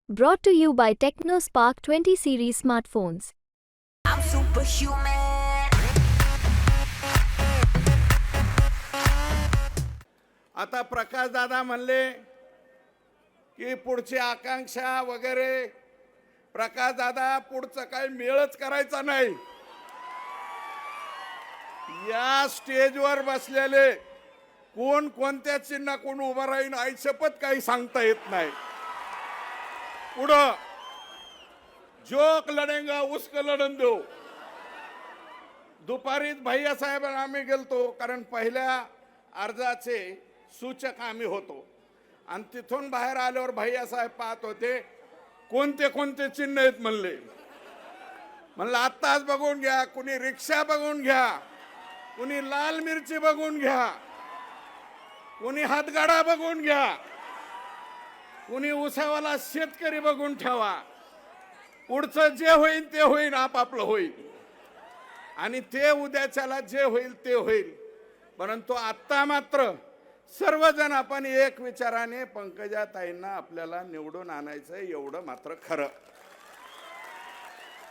Brought to you by TechnoSpark 20 series smartphones. I'm superhuman. आता प्रकाश दादा म्हणले की पुढची आकांक्षा वगैरे प्रकाश दादा पुढचं काही मेळच करायचा नाही. या स्टेजवर बसलेले कोण कोणत्या चिन्ह कोण उभा राहील आईशपथ काही सांगता येत नाही. पुढं जोक लढेंगा उसक लढन दो. दुपारीच भैया साहेब आम्ही गेलतो कारण पहिल्या अर्जाचे सूचक आम्ही होतो आणि तिथून बाहेर आल्यावर भैया साहेब पाहत होते कोणते कोणते चिन्ह आहेत म्हणले. म्हणलं आत्ताच बघून घ्या, कुणी रिक्षा बघून घ्या, कुणी लाल मिरची बघून घ्या, कुणी हातगाडा बघून घ्या, कुणी उसावाला शेतकरी बघून ठेवा. पुढचं जे होईल ते होईल, आपापलं होईल आणि ते उद्याच्याला जे होईल ते होईल. परंतु आत्ता मात्र सर्वजण आपण एक विचाराने पंकजाताईंना आपल्याला निवडून आणायचं एवढं मात्र खरं.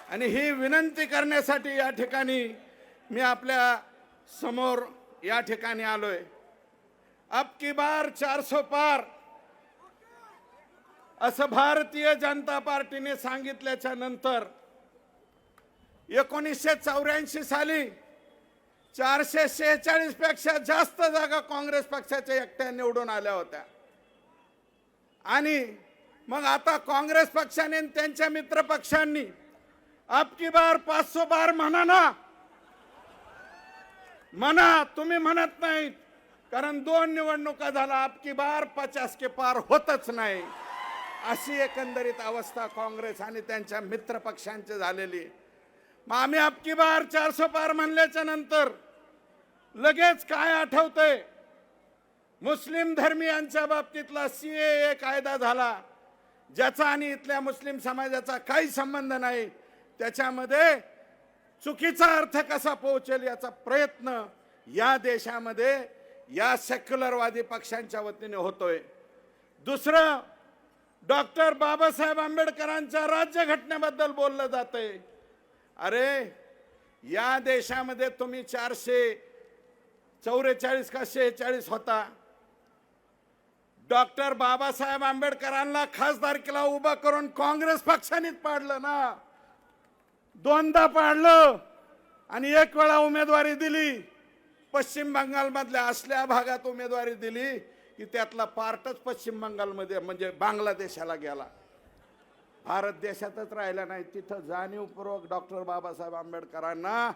आणि ही विनंती करण्यासाठी या ठिकाणी मी आपल्या समोर या ठिकाणी आलोय. अब की बार 400 पार असं भारतीय जनता पार्टीने सांगितल्याच्या नंतर 1984 साली 446 पेक्षा जास्त जागा काँग्रेस पक्षाच्या एकट्या निवडून आल्या होत्या. आणि मग आता काँग्रेस पक्षाने त्यांच्या मित्र पक्षांनी अब की बार 500 बार म्हणा ना. म्हणा, तुम्ही म्हणत नाहीत कारण 2 निवडणुका झाला. अब की बार 50 के पार होतच नाही. अशी एकंदरीत अवस्था काँग्रेस आणि त्यांच्या मित्र पक्षांची झालेली. मग आम्ही अब की बार 400 पार म्हणल्याच्या नंतर लगेच काय आठवतंय, मुस्लिम धर्मीयांच्या बाबतीतला CAA कायदा झाला ज्याचा आणि इथल्या मुस्लिम समाजाचा काही संबंध नाही. त्याच्यामध्ये चुकीचा अर्थ कसा पोहोचेल याचा प्रयत्न या देशामध्ये या सेक्युलरवादी पक्षांच्या वतीने होतोय. दुसरं, डॉक्टर बाबासाहेब आंबेडकरांच्या राज्यघटनेबद्दल बोललं जातंय. अरे या देशामध्ये तुम्ही 444 का 46 होता. डॉक्टर बाबासाहेब आंबेडकरांना खासदारकीला उभा करून काँग्रेस पक्षानेच पाडलं ना. 2दा पाडलं आणि 1 वेळा उमेदवारी दिली. पश्चिम बंगालमधल्या असल्या भागात उमेदवारी दिली की त्यातला पार्टच पश्चिम बंगालमध्ये म्हणजे बांगलादेशाला गेला. भारत देशातच राहिला नाही. तिथं जाणीवपूर्वक डॉक्टर बाबासाहेब आंबेडकरांना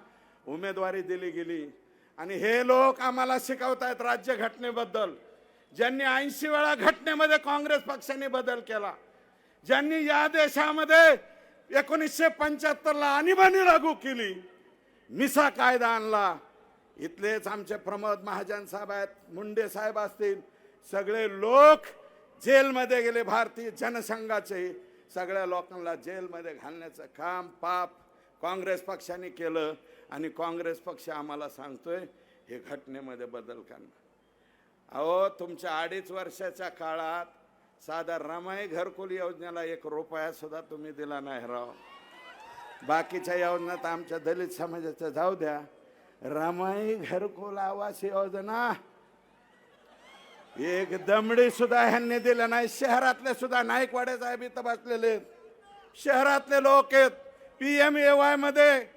उमेदवारी दिली गेली. आणि हे लोक आम्हाला शिकवतायत राज्यघटनेबद्दल. ज्यांनी 80 वेळा घटनेमध्ये काँग्रेस पक्षाने बदल केला, ज्यांनी या देशामध्ये 1975 ला आणीबाणी लागू केली, मिसा कायदा आणला. इथलेच आमचे प्रमोद महाजन साहेब आहेत, मुंडे साहेब असतील, सगळे लोक जेलमध्ये गेले. भारतीय जनसंघाचे सगळ्या लोकांना जेलमध्ये घालण्याचं काम पाप काँग्रेस पक्षाने केलं. आणि काँग्रेस पक्ष आम्हाला सांगतोय हे घटनेमध्ये बदल करणं. अहो, तुमच्या 2.5 वर्षाच्या काळात साधा रमाई घरकुल योजनेला 1 रुपया सुद्धा तुम्ही दिला नाही राव. बाकीच्या योजनात आमच्या दलित समाजाचं जाऊ द्या. रमाई घरकुल आवास योजना एक दमडी सुद्धा ह्यांनी दिलं नाही. शहरातले सुद्धा नाईकवाडे साहेब इथं बसलेले शहरातले लोक आहेत. PMAY मध्ये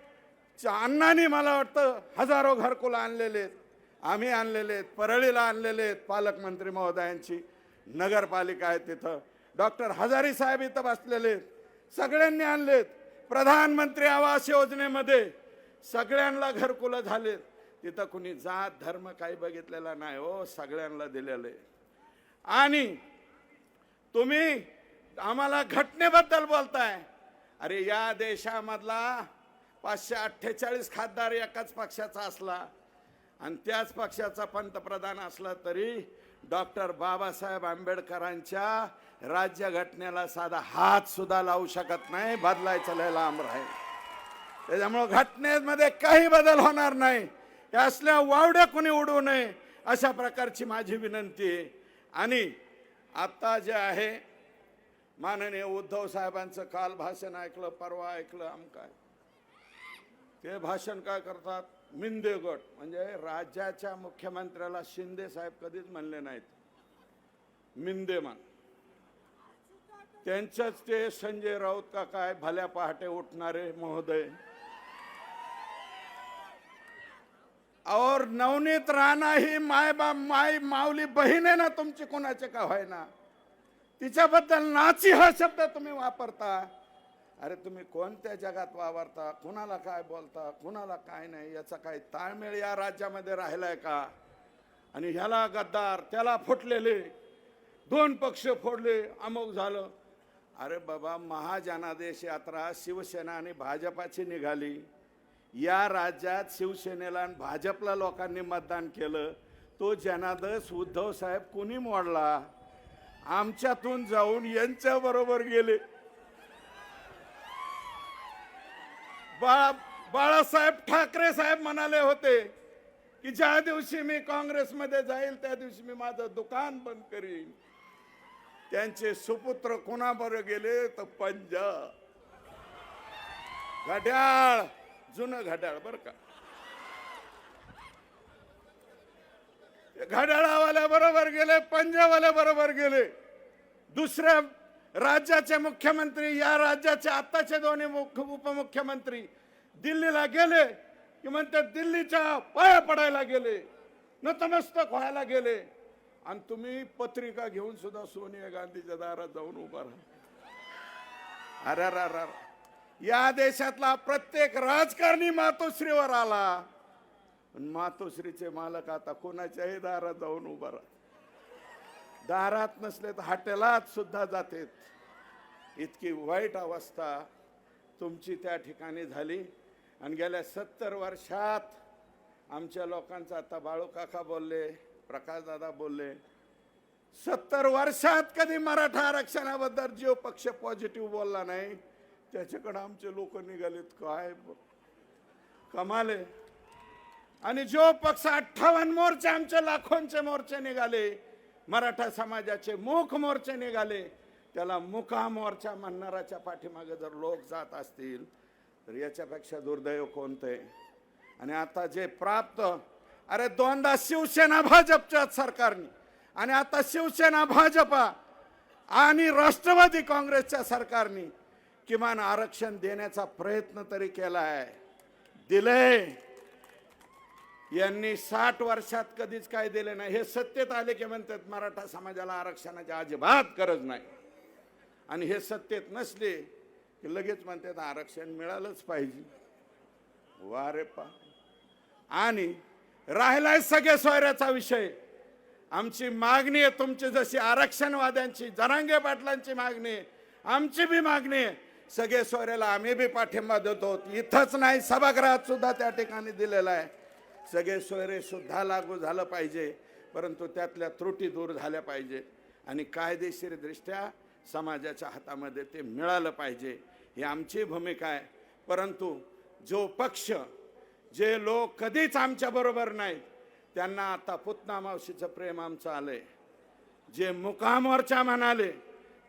अण्णांनी मला वाटतं हजारो घरकुल आणलेले आहेत. आम्ही आणलेले आहेत. परळीला आणलेले आहेत. पालकमंत्री महोदयांची नगरपालिका आहे तिथं. डॉक्टर हजारी साहेब इथं बसलेले आहेत. सगळ्यांनी आणलेत. प्रधानमंत्री आवास योजनेमध्ये सगळ्यांना घरकुलं झालेत. तिथं कुणी जात धर्म काही बघितलेला नाही हो, सगळ्यांना दिलेले. आणि तुम्ही आम्हाला घटनेबद्दल बोलताय. अरे या देशामधला 548 खासदार एकाच पक्षाचा असला आणि त्याच पक्षाचा पंतप्रधान असला तरी डॉक्टर बाबासाहेब आंबेडकरांच्या राज्यघटनेला साधा हात सुद्धा लावू शकत नाही. बदलायचं लय लांब राहील. त्याच्यामुळे घटनेमध्ये काही बदल होणार नाही. या असल्या वावड्या कोणी उडवू नये अशा प्रकारची माझी विनंती आहे. आणि आता जे आहे माननीय उद्धव साहेबांचं काल भाषण ऐकलं, परवा ऐकलं, आमकाय ते भाषण काय करतात, मिंदे गट म्हणजे राज्याच्या मुख्यमंत्र्याला शिंदे साहेब कधीच म्हणले नाहीत, मिंदे मान. त्यांचंच ते संजय राऊत का काय भल्या पहाटे उठणारे महोदय. और नवनीत राणा ही माय माऊली बहीण आहे ना तुमची, कोणाचे का व्हायना, तिच्याबद्दल नाची हा शब्द तुम्ही वापरता. अरे तुम्ही कोणत्या जगात वावरता, कुणाला काय बोलता, कुणाला काय नाही, याचा काही ताळमेळ या राज्यामध्ये राहिलाय का? आणि ह्याला गद्दार, त्याला फुटलेले, दोन पक्ष फोडले, अमुक झालं. अरे बाबा, महाजनादेश यात्रा शिवसेना आणि भाजपाची निघाली. या राज्यात शिवसेनेला आणि भाजपला लोकांनी मतदान केलं. तो जनादेश उद्धव साहेब कोणी मोडला? आमच्यातून जाऊन यांच्या बरोबर गेले. बाळासाहेब ठाकरे साहेब म्हणाले होते की ज्या दिवशी मी काँग्रेसमध्ये जाईल त्या दिवशी मी माझं दुकान बंद करीन. त्यांचे सुपुत्र कोणाबरोबर गेले तर पंजाब. घड्याळ, जुनं घड्याळ बर का, घड्याळावाल्या बरोबर गेले, पंजाबवाल्या बरोबर गेले. दुसऱ्या राज्याचे मुख्यमंत्री, या राज्याचे आताचे दोन्ही उपमुख्यमंत्री दिल्लीला गेले की म्हणते दिल्लीच्या पाया पडायला गेले, नतमस्तक व्हायला गेले. आणि तुम्ही पत्रिका घेऊन सुद्धा सोनिया गांधीच्या दारात जाऊन उभा राहा. अरे या देशातला प्रत्येक राजकारणी मातोश्रीवर आला. मातोश्रीचे मालक आता कोणाच्याही दारात जाऊन उभा राहा. दारात नसले तर हॉटेलात सुद्धा जाते. इतकी वाईट अवस्था तुमची त्या ठिकाणी झाली. आणि गेल्या 70 वर्षात आमच्या लोकांचं, आता बाळू काका बोलले, प्रकाश दादा बोलले, 70 वर्षात कधी मराठा आरक्षणाबद्दल जो पक्ष पॉझिटिव्ह बोलला नाही त्याच्याकडे आमचे लोक निघालेत. काय कमाल आहे. आणि जो पक्ष 58 मोर्चे, आमचे लाखोंचे मोर्चे निघाले, मराठा समाजाचे मूक मोर्चे निघाले, त्याला मुका मोर्चा म्हणणाऱ्याच्या पाठीमागे जर लोक जात असतील तर याच्यापेक्षा दुर्दैव कोणते? आणि आता जे प्राप्त, अरे दोनदा शिवसेना भाजपच्या सरकारने आणि आता शिवसेना भाजपा आणि राष्ट्रवादी काँग्रेसच्या सरकारने किमान आरक्षण देण्याचा प्रयत्न तरी केला आहे, दिले. यांनी 60 वर्षात कधीच काय दिले नाही. हे सत्तेत आले की म्हणतात मराठा समाजाला आरक्षणाची अजिबात गरज नाही. आणि हे सत्तेत नसले की लगेच म्हणतात आरक्षण मिळालंच पाहिजे. वा रे पा. आणि राहिलाय सगळे सोयऱ्याचा विषय. आमची मागणी आहे तुमची, जशी आरक्षणवाद्यांची, जरांगे पाटलांची मागणी आहे, आमची बी मागणी आहे. सगळे सोयऱ्याला आम्ही बी पाठिंबा देतो. इथंच नाही, सभागृहात सुद्धा त्या ठिकाणी दिलेला आहे. सगळे सोयरे सुद्धा लागू झालं पाहिजे, परंतु त्यातल्या त्रुटी दूर झाल्या पाहिजे आणि कायदेशीरदृष्ट्या समाजाच्या हातामध्ये ते मिळालं पाहिजे, ही आमची भूमिका आहे. परंतु जो पक्ष, जे लोक कधीच आमच्या बरोबर नाहीत, त्यांना आता पुतना मावशीचं प्रेम आमचं आलंय. जे मुकामोर्चा म्हणाले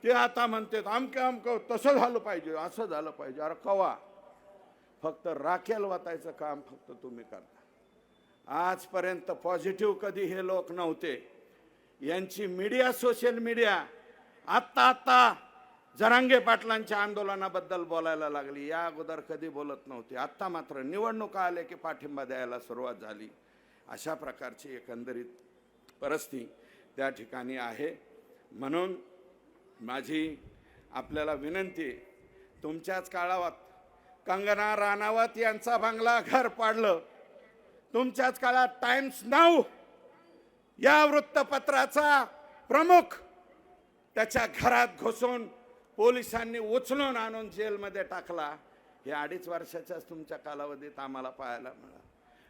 ते आता म्हणतात आमकं तसं झालं पाहिजे, असं झालं पाहिजे. अरे कवा? फक्त राखेल वाटायचं काम फक्त तुम्ही करता. आजपर्यंत पॉझिटिव्ह कधी हे लोक नव्हते. यांची मीडिया, सोशल मीडिया आत्ता जरांगे पाटलांच्या आंदोलनाबद्दल बोलायला लागली. या अगोदर कधी बोलत नव्हती. आत्ता मात्र निवडणुका आले की पाठिंबा द्यायला सुरुवात झाली. अशा प्रकारची एकंदरीत परिस्थिती त्या ठिकाणी आहे. म्हणून माझी आपल्याला विनंती, तुमच्याच काळात कंगना राणावत यांचा बंगला घर पाडलं. तुमच्याच काळात टाइम्स नाऊ या वृत्तपत्राचा प्रमुख त्याच्या घरात घुसून पोलिसांनी उचलून आणून जेलमध्ये टाकला. हे 2.5 वर्षाच्याच तुमच्या कालावधीत आम्हाला पाहायला मिळालं.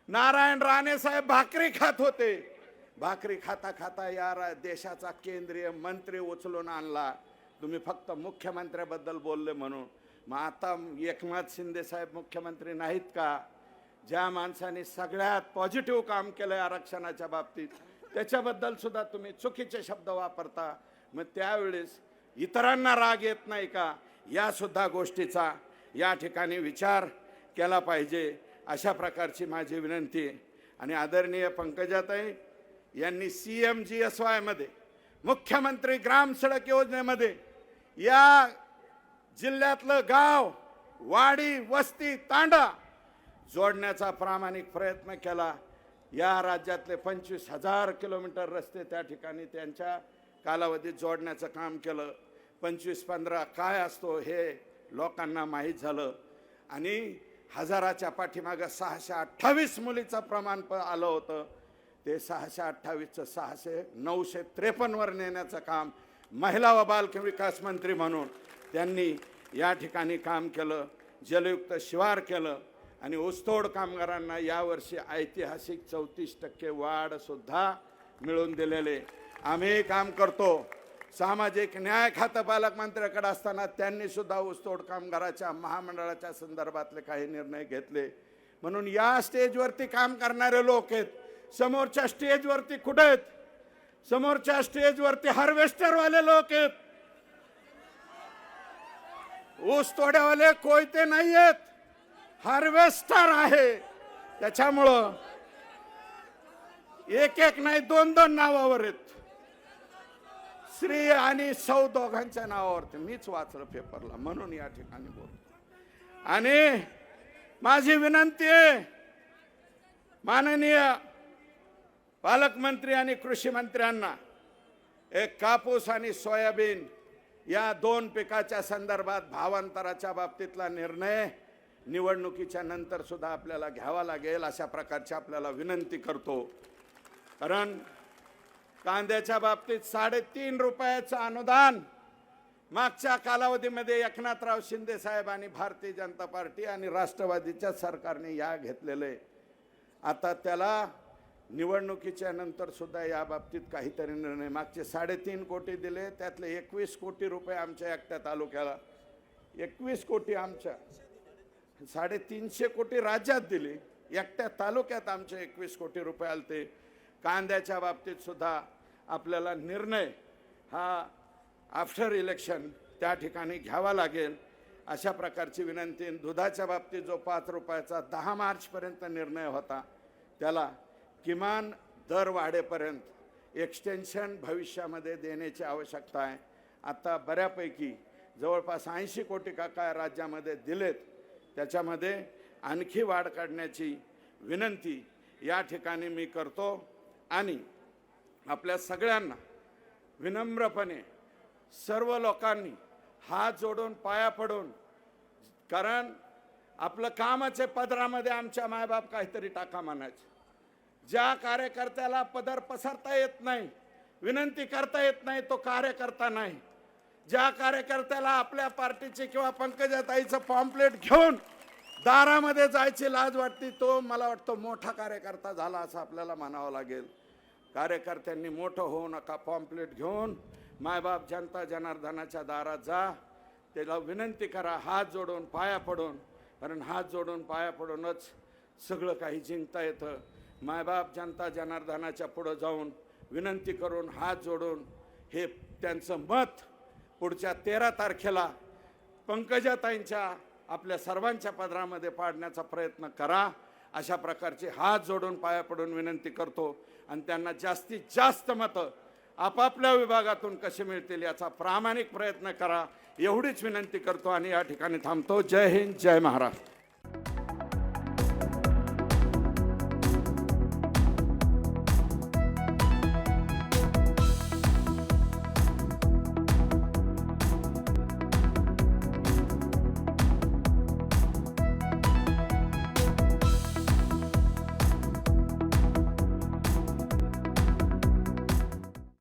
नारायण राणे साहेब भाकरी खात होते. भाकरी खाता खाता या देशाचा केंद्रीय मंत्री उचलून आणला. तुम्ही फक्त मुख्यमंत्र्याबद्दल बोलले म्हणून. मग आता एकनाथ शिंदे साहेब मुख्यमंत्री नाहीत का? ज्या माणसाने सगळ्यात पॉझिटिव्ह काम केलंय आरक्षणाच्या बाबतीत, त्याच्याबद्दल सुद्धा तुम्ही चुकीचे शब्द वापरता. मग त्यावेळेस इतरांना राग येत नाही का, या सुद्धा गोष्टीचा या ठिकाणी विचार केला पाहिजे, अशा प्रकारची माझी विनंती आहे. आणि आदरणीय पंकजाताई यांनी CMGSY मध्ये, मुख्यमंत्री ग्राम सडक योजनेमध्ये या जिल्ह्यातलं गाव, वाडी, वस्ती, तांडा जोडण्याचा प्रामाणिक प्रयत्न केला. या राज्यातले 25,000 किलोमीटर रस्ते त्या ठिकाणी त्यांच्या कालावधीत जोडण्याचं काम केलं. 25-15 काय असतो हे लोकांना माहीत झालं. आणि हजाराच्या पाठीमागं 628 मुलीचं प्रमाण आलं होतं. ते 628चं 953 वर नेण्याचं काम महिला व बाल विकास मंत्री म्हणून त्यांनी या ठिकाणी काम केलं. जलयुक्त शिवार केलं. आणि ऊसतोड कामगारांना यावर्षी ऐतिहासिक 34% वाढ सुद्धा मिळवून दिलेले. आम्ही काम करतो. सामाजिक न्याय खातं पालकमंत्र्याकडे असताना त्यांनी सुद्धा ऊसतोड कामगाराच्या महामंडळाच्या संदर्भातले काही निर्णय घेतले. म्हणून या स्टेजवरती काम करणारे लोक आहेत. समोरच्या स्टेजवरती कुठे आहेत? समोरच्या स्टेजवरती हार्वेस्टरवाले लोक आहेत. ऊस तोड्यावाले कोयते नाही आहेत, हार्वेस्टर आहे. त्याच्यामुळं एक नाही 2 नावावर आहेत. श्री आणि सौ दोघांच्या नावावरती. मीच वाचलं पेपरला म्हणून या ठिकाणी बोलतो. आणि माझी विनंती आहे, माननीय पालकमंत्री आणि कृषी मंत्र्यांना, एक कापूस आणि सोयाबीन या 2 पिकाच्या संदर्भात भावांतराच्या बाबतीतला निर्णय निवडणुकीच्या नंतर सुद्धा आपल्याला घ्यावा लागेल, अशा प्रकारची आपल्याला विनंती करतो. कारण कांद्याच्या बाबतीत 3.5 रुपयाचं अनुदान मागच्या कालावधीमध्ये एकनाथराव शिंदे साहेब आणि भारतीय जनता पार्टी आणि राष्ट्रवादीच्या सरकारने या घेतलेले. आता त्याला निवडणुकीच्या नंतर सुद्धा या बाबतीत काहीतरी निर्णय, मागचे 3.5 कोटी दिले, त्यातले 21 कोटी रुपये आमच्या एकट्या तालुक्याला, 21 कोटी आमच्या, 350 कोटी राज्यात दिली, एकट्या तालुक्यात आमचे 21 कोटी रुपये आलते. कांद्याच्या बाबतीत सुद्धा आपल्याला निर्णय हा आफ्टर इलेक्शन त्या ठिकाणी घ्यावा लागेल, अशा प्रकारची विनंती. दुधाच्या बाबतीत जो 5 रुपयाचा 10 मार्चपर्यंत निर्णय होता, त्याला किमान दर वाढेपर्यंत एक्सटेन्शन भविष्यामध्ये देण्याची आवश्यकता आहे. आता बऱ्यापैकी जवळपास 80 कोटी काय राज्यामध्ये दिलेत, त्याच्यामध्ये आणखी वाढ काढण्याची विनंती या ठिकाणी मी करतो. आणि आपल्या सगळ्यांना विनम्रपणे सर्व लोकांनी हात जोडून पाया पडून, कारण आपलं कामाचे पदरामध्ये आमच्या मायबाप काहीतरी टाका म्हणायचं. ज्या कार्यकर्त्याला पदर पसरता येत नाही, विनंती करता येत नाही, तो कार्यकर्ता नाही. ज्या कार्यकर्त्याला आपल्या पार्टीचे किंवा पंकजाताईचं पॉम्पलेट घेऊन दारामध्ये जायची लाज वाटते, तो मला वाटतं मोठा कार्यकर्ता झाला असं आपल्याला म्हणावं लागेल. कार्यकर्त्यांनी मोठं होऊ नका. पॉम्पलेट घेऊन मायबाप जनता जनार्दनाच्या दारात जा, त्याला विनंती करा हात जोडून पाया पडून, कारण हात जोडून पाया पडूनच सगळं काही जिंकता येतं. मायबाप जनता जनार्दनाच्या पुढं जाऊन विनंती करून हात जोडून हे त्यांचं मत पुढच्या 13 तारखेला पंकजाताईंच्या आपल्या सर्वांच्या पदरामध्ये पाडण्याचा प्रयत्न करा, अशा प्रकारचे हात जोडून पाया पडून विनंती करतो. आणि त्यांना जास्तीत जास्त मतं आपापल्या विभागातून कसे मिळतील याचा प्रामाणिक प्रयत्न करा, एवढीच विनंती करतो आणि या ठिकाणी थांबतो. जय हिंद, जय महाराष्ट्र.